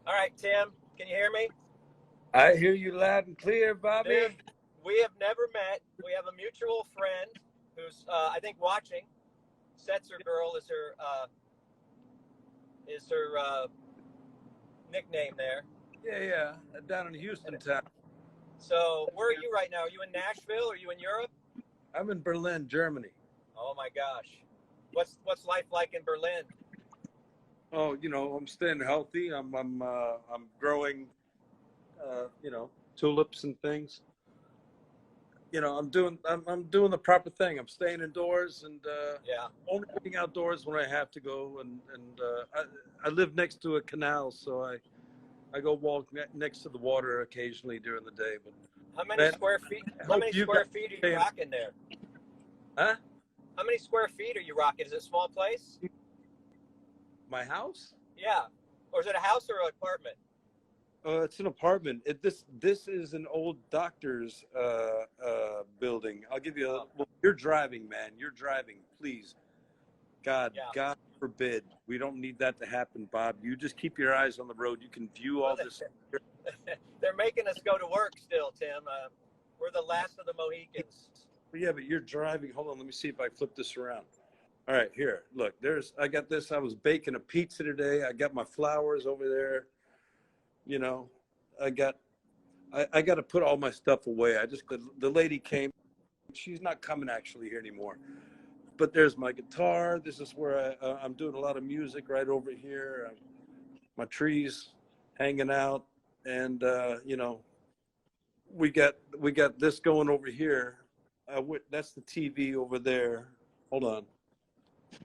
All right, Tim, can you hear me? I hear you loud and clear, Tim, Bobby. we have never met. We have a mutual friend who's, I think, watching. Setzer Girl is her nickname there. Yeah. Down in Houston town. So, where are you right now? Are you in Nashville? Are you in Europe? I'm in Berlin, Germany. Oh my gosh, what's life like in Berlin? Oh, I'm staying healthy. I'm growing, tulips and things. I'm doing the proper thing. I'm staying indoors and Yeah. only getting outdoors when I have to go. And I live next to a canal, so I go walk next to the water occasionally during the day. But How many man, square feet? I How hope many you guys square feet are you staying. rocking there? Huh? How many square feet are you rocking? Is it a small place? My house? Yeah. Or is it a house or an apartment? It's an apartment. This is an old doctor's building. I'll give you a. Oh, Well, you're driving, man. You're driving. Please, yeah. God forbid, we don't need that to happen, Bob. You just keep your eyes on the road. You can view Well, all this. they're making us go to work still, Tim. We're the last of the Mohicans. Yeah, but you're driving. Hold on. Let me see if I flip this around. All right, here. Look, I got this. I was baking a pizza today. I got my flowers over there. You know, I got I got to put all my stuff away. The lady came. She's not coming actually here anymore. But there's my guitar. This is where I'm doing a lot of music right over here. My trees hanging out, and we got this going over here. That's the TV over there. Hold on.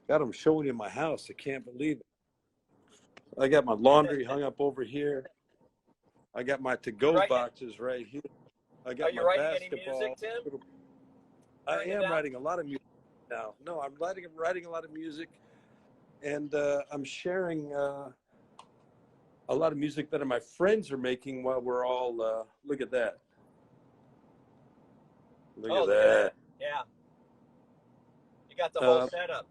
God, I'm showing you my house. I can't believe it. I got my laundry hung up over here. I got my to-go boxes right here. I got Are you my writing any basketball. music, Tim? I am writing a lot of music now. No, I'm writing a lot of music, and I'm sharing a lot of music that my friends are making while we're all. Look at that. Look at that. Yeah. You got the whole setup.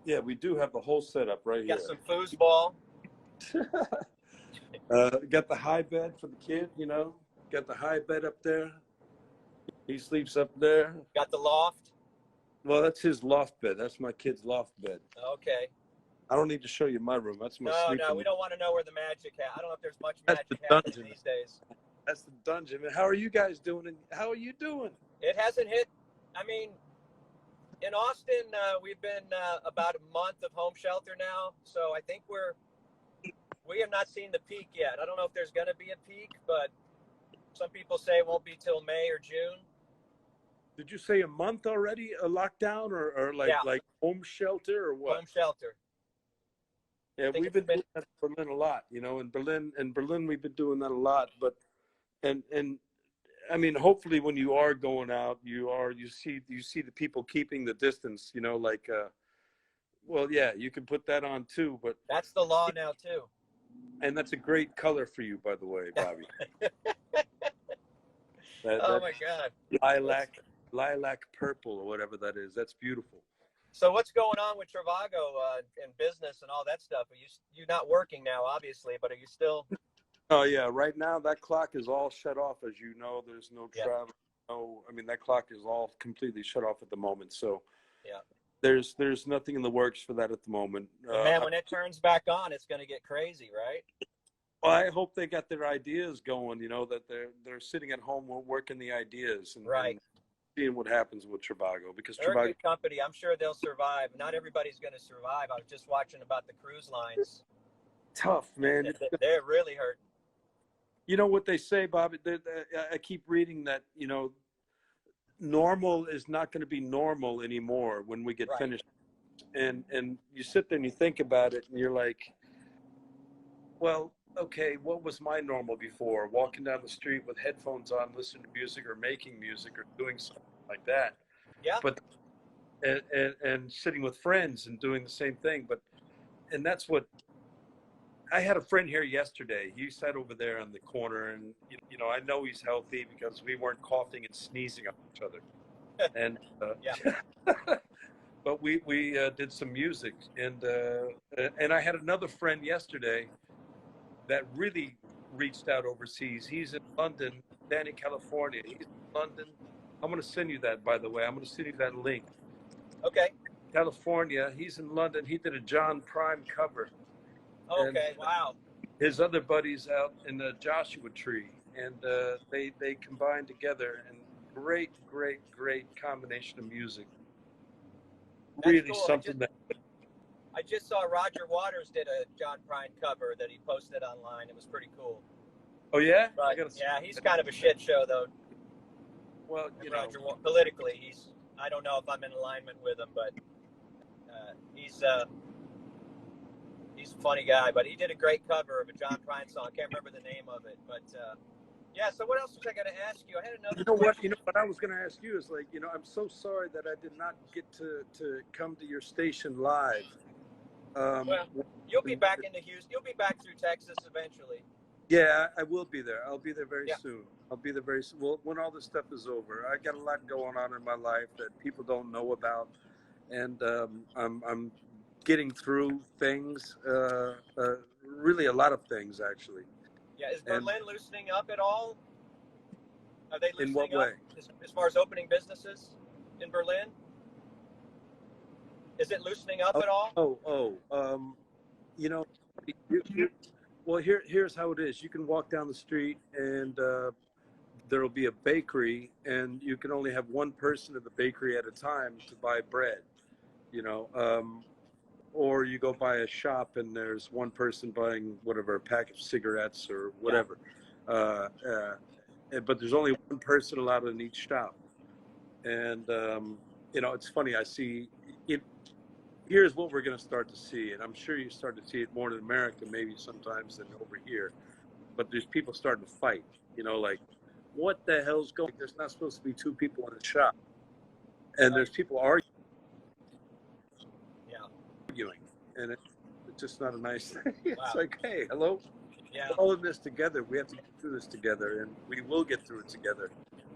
Yeah, we do have the whole setup right You here. got some foosball. Got the high bed for the kid, Got the high bed up there. He sleeps up there. Got the loft. Well, that's his loft bed. That's my kid's loft bed. Okay. I don't need to show you my room. That's my sleeping No, we don't want to know where the magic I don't know if there's much That's magic the happening dungeon. these days. That's the dungeon. How are you guys doing? How are you doing? It hasn't hit. I mean, in Austin, we've been about a month of home shelter now, so I think we have not seen the peak yet. I don't know if there's going to be a peak, but some people say it won't be till May or June. Did you say a month already? A lockdown or like home shelter or what? Home shelter. Yeah, we've been doing that in Berlin a lot. In Berlin, we've been doing that a lot. But and I mean, hopefully, when you are going out, you see the people keeping the distance. Well, yeah, you can put that on too. But that's the law now too. And that's a great color for you, by the way, Bobby. Oh my God! Lilac purple or whatever that is. That's beautiful. So what's going on with Trivago and business and all that stuff? You're not working now, obviously, but are you still? Oh yeah, right now that clock is all shut off. As you know, there's no travel. That clock is all completely shut off at the moment. So yeah, there's nothing in the works for that at the moment. Man, when it turns back on, it's going to get crazy, right? Well, I hope they got their ideas going. That they're sitting at home working the ideas and seeing what happens with Trivago, because they're Trivago, a good company. I'm sure they'll survive. Not everybody's going to survive. I was just watching about the cruise lines. Tough, man. They're really hurting. You know what they say, Bob? I keep reading that, normal is not going to be normal anymore when we get finished. And you sit there and you think about it and you're like, well, okay, what was my normal before? Walking down the street with headphones on, listening to music or making music or doing something like that. Yeah. But and sitting with friends and doing the same thing. And that's what I had a friend here yesterday. He sat over there in the corner, and I know he's healthy because we weren't coughing and sneezing on each other. And but we did some music, and I had another friend yesterday that really reached out overseas. He's in London, Danny, California. He's in London. I'm going to send you that, by the way. I'm going to send you that link. Okay. California. He's in London. He did a John Prime cover. Okay. Wow. His other buddies out in the Joshua Tree, and they combined together, and great combination of music. That's Really cool. something I just saw Roger Waters did a John Prine cover that he posted online. It was pretty cool. Oh yeah, but yeah, he's kind of a shit show though. Well, you Roger, know, politically, I don't know if I'm in alignment with him, but he's a funny guy. But he did a great cover of a John Prine song. I can't remember the name of it, but yeah. So what else was I going to ask you? I had another. You know what I was going to ask you is, like, you know, I'm so sorry that I did not get to come to your station live. Well, you'll be back into Houston. You'll be back through Texas eventually. Yeah, I will be there. I'll be there very soon. I'll be there very soon. Well, when all this stuff is over. I got a lot going on in my life that people don't know about, and I'm getting through things. Really, a lot of things actually. Yeah, is Berlin loosening up at all? Are they loosening in what up way? As far as opening businesses in Berlin? Is it loosening up at all? You know, well, here's how it is. You can walk down the street and there'll be a bakery, and you can only have one person at the bakery at a time to buy bread, you know, or you go by a shop and there's one person buying whatever, a pack of cigarettes or whatever. But there's only one person allowed in each shop. And, you know, it's funny. I see it. Here's what we're going to start to see, and I'm sure you start to see it more in America, maybe sometimes than over here. But there's people starting to fight. You know, like, what the hell's going? There's not supposed to be two people in a shop, and there's people arguing, and it's just not a nice thing. It's like, hey, hello, we're all in this together. We have to get through this together, and we will get through it together.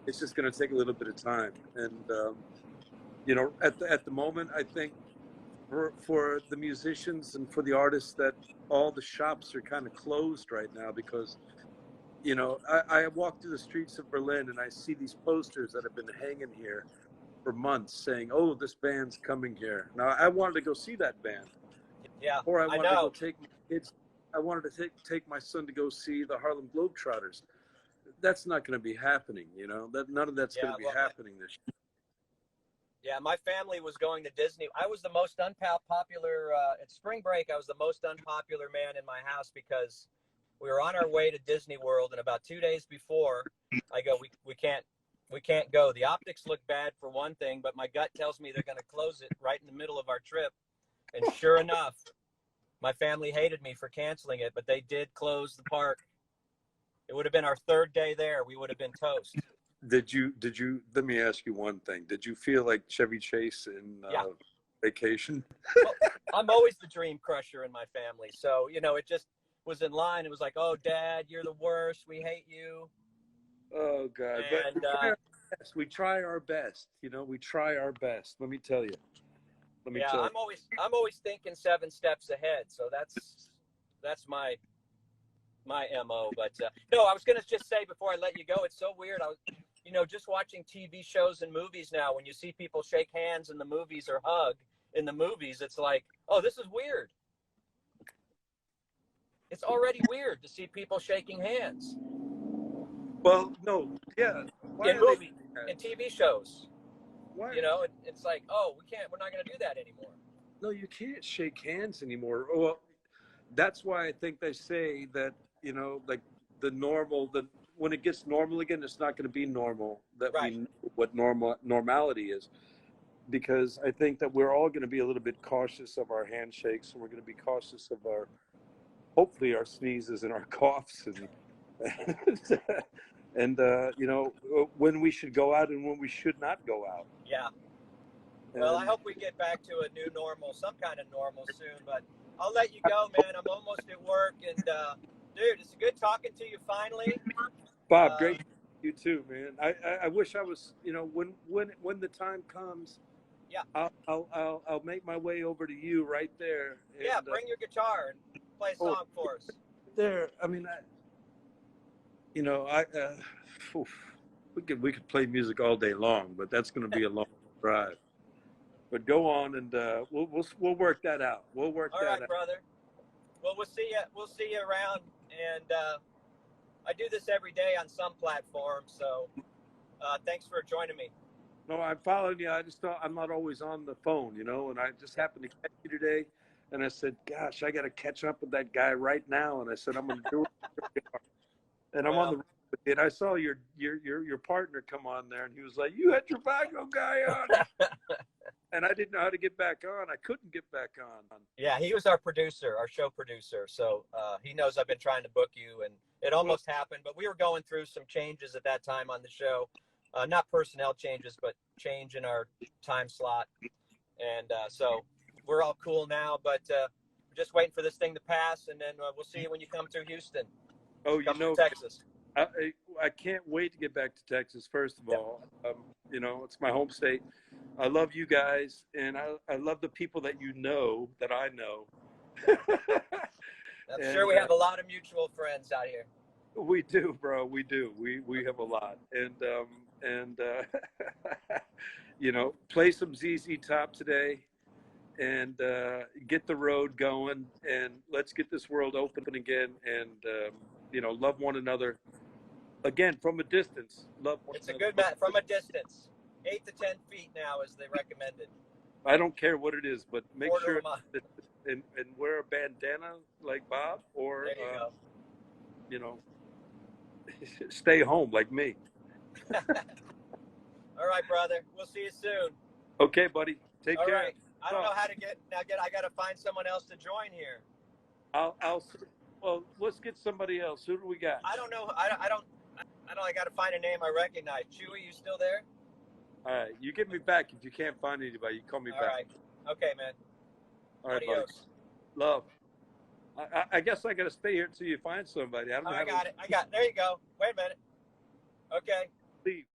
It's just going to take a little bit of time, and you know, at the moment, I think. For the musicians and for the artists, that all the shops are kind of closed right now because, you know, I walk through the streets of Berlin and I see these posters that have been hanging here for months saying, oh, this band's coming here. Now, I wanted to go see that band. Yeah, or I wanted to go take my kids. I wanted to take my son to go see the Harlem Globetrotters. That's not going to be happening, you know. None of that's going to be happening this year. Yeah, my family was going to Disney. I was the most unpopular at spring break. I was the most unpopular man in my house because we were on our way to Disney World, and about 2 days before, I go, we can't go. The optics look bad for one thing, but my gut tells me they're going to close it right in the middle of our trip. And sure enough, my family hated me for canceling it, but they did close the park. It would have been our third day there. We would have been toast. Did you, let me ask you one thing. Did you feel like Chevy Chase in Vacation? Well, I'm always the dream crusher in my family. So, you know, it just was in line. It was like, oh, Dad, you're the worst. We hate you. Oh, God. And, but we try our best. You know, we try our best. Let me tell you. I'm always thinking 7 steps ahead. So that's my MO. But no, I was going to just say before I let you go, it's so weird. You know, just watching TV shows and movies now, when you see people shake hands in the movies or hug in the movies, it's like, oh, this is weird. It's already weird to see people shaking hands. Well, no, yeah. In movies, in TV shows. Why? You know, it's like, oh, we're not going to do that anymore. No, you can't shake hands anymore. Well, that's why I think they say that, you know, like when it gets normal again, it's not going to be normal. We know what normality is, because I think that we're all going to be a little bit cautious of our handshakes, and we're going to be cautious of hopefully our sneezes and our coughs, and you know, when we should go out and when we should not go out. Yeah. Well, I hope we get back to a new normal, some kind of normal soon. But I'll let you go, man. I'm almost at work, and dude, it's good talking to you finally. Bob, great. You too, man. I wish I was, you know, when the time comes, I'll make my way over to you right there. And, bring your guitar and play a song for us. there. I mean, we could play music all day long, but that's going to be a long drive. But go on, and we'll work that out. We'll work all that right, out. brother. Well, we'll see you. We'll see you around, and I do this every day on some platforms. So thanks for joining me. No, I'm following you. I just thought I'm not always on the phone, and I just happened to catch you today, and I said, "Gosh, I got to catch up with that guy right now." And I said, "I'm going to do it." And I'm on the road with you, and I saw your partner come on there, and he was like, "You had Trivago guy on," and I didn't know how to get back on. I couldn't get back on. Yeah, he was our producer, our show producer. So he knows I've been trying to book you, and it almost happened, but we were going through some changes at that time on the show. Not personnel changes, but change in our time slot. And so we're all cool now, but just waiting for this thing to pass, and then we'll see you when you come through Houston. Oh, to Texas. I can't wait to get back to Texas, first of all. It's my home state. I love you guys, and I love the people that that I know. I'm sure we have a lot of mutual friends out here. We do, bro. We do. We have a lot. And play some ZZ Top today, and get the road going, and let's get this world open again, and love one another again from a distance. It's a good match from a distance. 8 to 10 feet now is the recommended. I don't care what it is, but make sure and wear a bandana like Bob, or there you go. Stay home like me. All right, brother. We'll see you soon. Okay, buddy. Take care. Right. I don't know how to I got to find someone else to join here. Well, let's get somebody else. Who do we got? I don't know. I got to find a name I recognize. Chewy, you still there? All right. You get me back. If you can't find anybody, you call me back. All right. Okay, man. All right, Adios. buddy. Love. I guess I got to stay here until you find somebody. I got it. There you go. Wait a minute. Okay. Leave.